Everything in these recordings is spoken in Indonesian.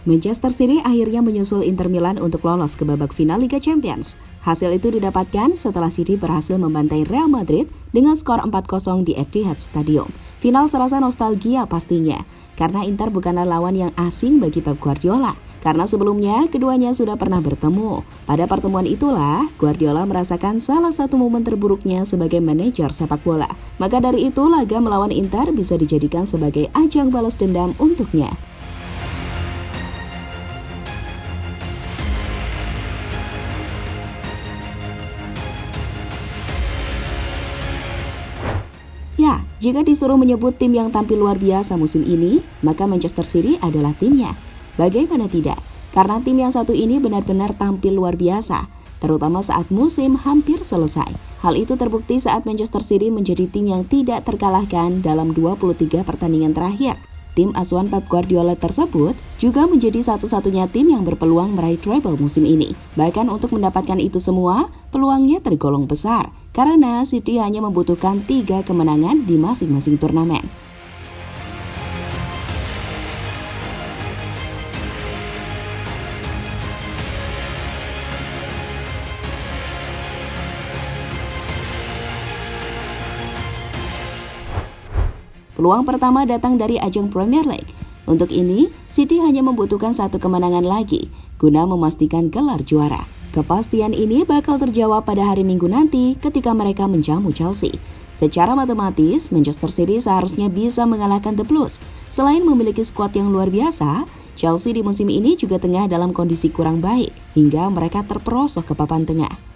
Manchester City akhirnya menyusul Inter Milan untuk lolos ke babak final Liga Champions. Hasil itu didapatkan setelah City berhasil membantai Real Madrid dengan skor 4-0 di Etihad Stadium. Final serasa nostalgia pastinya, karena Inter bukanlah lawan yang asing bagi Pep Guardiola. Karena sebelumnya keduanya sudah pernah bertemu. Pada pertemuan itulah, Guardiola merasakan salah satu momen terburuknya sebagai manajer sepak bola. Maka dari itu, laga melawan Inter bisa dijadikan sebagai ajang balas dendam untuknya. Ya, jika disuruh menyebut tim yang tampil luar biasa musim ini, maka Manchester City adalah timnya. Bagaimana tidak? Karena tim yang satu ini benar-benar tampil luar biasa, terutama saat musim hampir selesai. Hal itu terbukti saat Manchester City menjadi tim yang tidak terkalahkan dalam 23 pertandingan terakhir. Tim asuhan Pep Guardiola tersebut juga menjadi satu-satunya tim yang berpeluang meraih treble musim ini. Bahkan untuk mendapatkan itu semua, peluangnya tergolong besar, karena City hanya membutuhkan 3 kemenangan di masing-masing turnamen. Peluang pertama datang dari ajang Premier League. Untuk ini, City hanya membutuhkan 1 kemenangan lagi guna memastikan gelar juara. Kepastian ini bakal terjawab pada hari Minggu nanti ketika mereka menjamu Chelsea. Secara matematis, Manchester City seharusnya bisa mengalahkan The Blues. Selain memiliki skuad yang luar biasa, Chelsea di musim ini juga tengah dalam kondisi kurang baik hingga mereka terperosok ke papan tengah.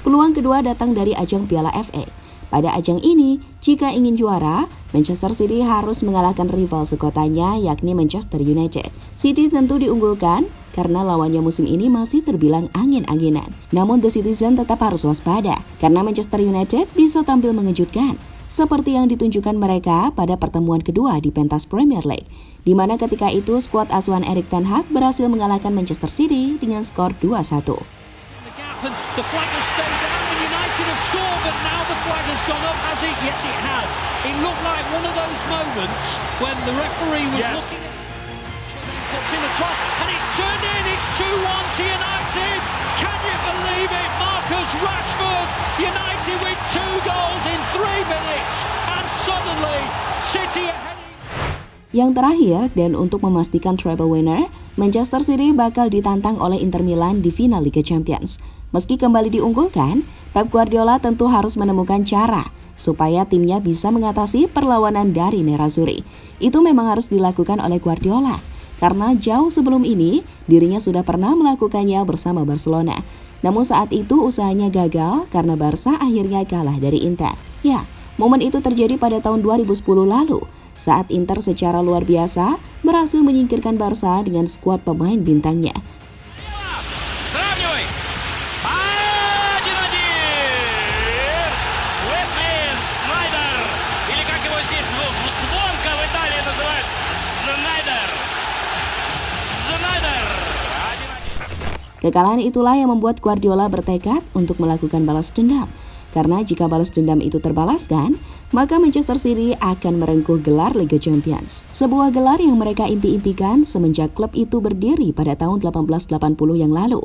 Peluang kedua datang dari ajang Piala FA. Pada ajang ini, jika ingin juara, Manchester City harus mengalahkan rival sekotanya yakni Manchester United. City tentu diunggulkan karena lawannya musim ini masih terbilang angin-anginan. Namun The Citizen tetap harus waspada karena Manchester United bisa tampil mengejutkan, seperti yang ditunjukkan mereka pada pertemuan kedua di pentas Premier League, di mana ketika itu skuad asuhan Erik ten Hag berhasil mengalahkan Manchester City dengan skor 2-1. The flag has stayed down and United have scored, but now the flag has gone up, has it? Yes, it has. It looked like one of those moments when the referee was looking at puts in a cross and it's turned in. It's 2-1 to United. Can you believe it? Marcus Rashford, United with 2 goals in 3 minutes, and suddenly City ahead. Yang terakhir, dan untuk memastikan treble winner, Manchester City bakal ditantang oleh Inter Milan di final Liga Champions. Meski kembali diunggulkan, Pep Guardiola tentu harus menemukan cara supaya timnya bisa mengatasi perlawanan dari Nerazzurri. Itu memang harus dilakukan oleh Guardiola, karena jauh sebelum ini dirinya sudah pernah melakukannya bersama Barcelona. Namun saat itu usahanya gagal karena Barca akhirnya kalah dari Inter. Ya, momen itu terjadi pada tahun 2010 lalu, saat Inter secara luar biasa berhasil menyingkirkan Barca dengan skuad pemain bintangnya. Kekalahan itulah yang membuat Guardiola bertekad untuk melakukan balas dendam. Karena jika balas dendam itu terbalaskan, maka Manchester City akan merengkuh gelar Liga Champions. Sebuah gelar yang mereka impi-impikan semenjak klub itu berdiri pada tahun 1880 yang lalu.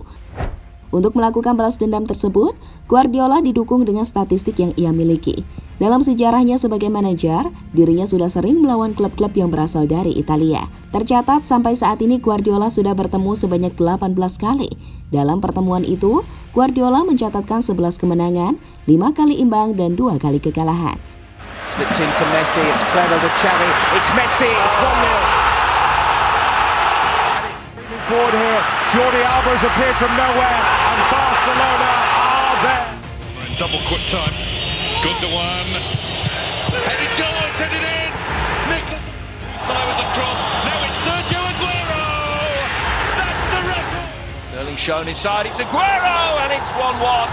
Untuk melakukan balas dendam tersebut, Guardiola didukung dengan statistik yang ia miliki. Dalam sejarahnya sebagai manajer, dirinya sudah sering melawan klub-klub yang berasal dari Italia. Tercatat sampai saat ini Guardiola sudah bertemu sebanyak 18 kali. Dalam pertemuan itu, Guardiola mencatatkan 11 kemenangan, 5 kali imbang dan 2 kali kekalahan. Slipped into Messi, it's clever with Xavi, it's Messi, it's 1-0. Forward here, Jordi Alba's appeared from nowhere, and Barcelona are there. Double quick time, Gundogan, headed towards, headed in, Nicholas, Cyrus across, now it's Sergio Aguero, that's the record. Sterling shown inside, it's Aguero, and it's 1-1.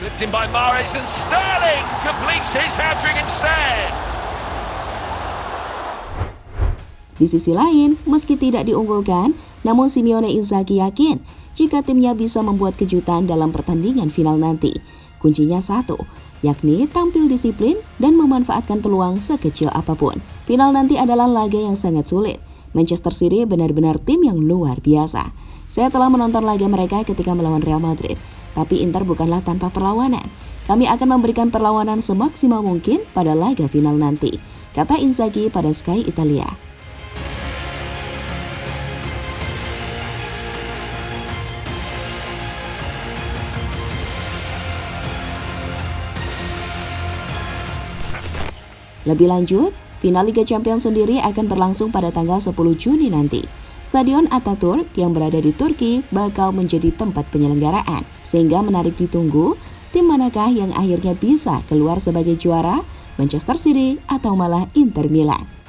Flipped in by Mahrez, and Sterling completes his hat-trick instead. Di sisi lain, meski tidak diunggulkan, namun Simeone Inzaghi yakin jika timnya bisa membuat kejutan dalam pertandingan final nanti. Kuncinya satu, yakni tampil disiplin dan memanfaatkan peluang sekecil apapun. Final nanti adalah laga yang sangat sulit. Manchester City benar-benar tim yang luar biasa. Saya telah menonton laga mereka ketika melawan Real Madrid, tapi Inter bukanlah tanpa perlawanan. Kami akan memberikan perlawanan semaksimal mungkin pada laga final nanti, kata Inzaghi pada Sky Italia. Lebih lanjut, final Liga Champions sendiri akan berlangsung pada tanggal 10 Juni nanti. Stadion Ataturk yang berada di Turki bakal menjadi tempat penyelenggaraan, sehingga menarik ditunggu tim manakah yang akhirnya bisa keluar sebagai juara, Manchester City atau malah Inter Milan.